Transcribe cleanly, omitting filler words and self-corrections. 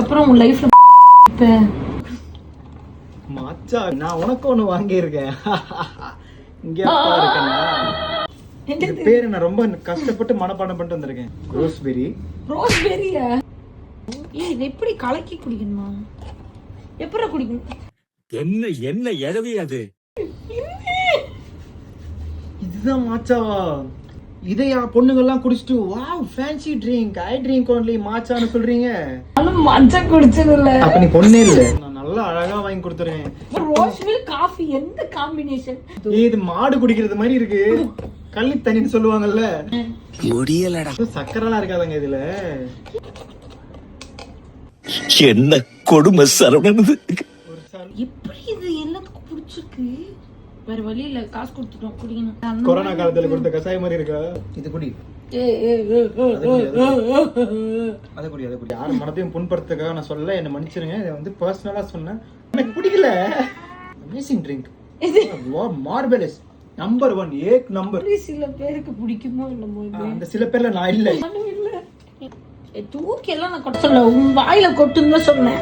அப்புறம் உன் லைஃப்ல மாச்சா நான் உனக்கு ஒண்ணு வாங்கியிருக்கேன். இங்க இருக்கேன்னா இது பேரு நான் ரொம்ப கஷ்டப்பட்டு மனப்பாடம் பண்ணிட்டு வந்திருக்கேன். ரோஸ்பெரி. ரோஸ்பெரியா? ஏய் இது எப்படி கலக்கி குடிக்கணுமா? எப்பற குடிக்கணும்? என்ன என்ன எழவி அது? இதுதான் மாச்சாவா? இதையா பொண்ணுங்கெல்லாம் குடிச்சிட்டு wow fancy drink I drink only மாச்சான்னு சொல்றீங்க? நானும் மஞ்சா குடிச்சது இல்ல. அப்ப நீ பொண்ணே இல்ல. நான் நல்லா அழகா வாங்கி கொடுத்துறேன். ரோஸ் மில்க் காஃபி எந்த காம்பினேஷன்? இது மாடு குடிக்கிறது மாதிரி இருக்கு. கள்ளி தண்ணின்னு சொல்லுவாங்கல்ல. முடியலடா. சக்கரெல்லாம் இருக்காதங்க இதுல. என்ன கொடுமை சரவணனது. எப்படி இது எல்லாத்துக்கும் பிடிச்சிருக்கு? வேற வழி இல்ல, காசு கொடுத்துட்டோம் குடிக்கணும். கொரோனா காலத்துல கொடுத்த கசாயம் மாதிரி இருக்கா? இது குடி. அதை குடி. யார் மனத்தையும் புண்படுத்துறதுக்காக நான் சொல்ல, என்ன மன்னிச்சிருங்க. இதை வந்து பர்சனலா சொன்னேன். எனக்கு பிடிக்கல. Amazing drink. மார்வெலஸ். நம்பர் 1 ஏக் நம்பர். சில பேருக்கு பிடிக்குமோ என்னமோ. அந்த சில பேர்ல நான் இல்ல. தூக்கி எல்லாம் நான் கொட்ட சொல்ல, உன் வாயில கொட்டுன்னு சொன்னேன்.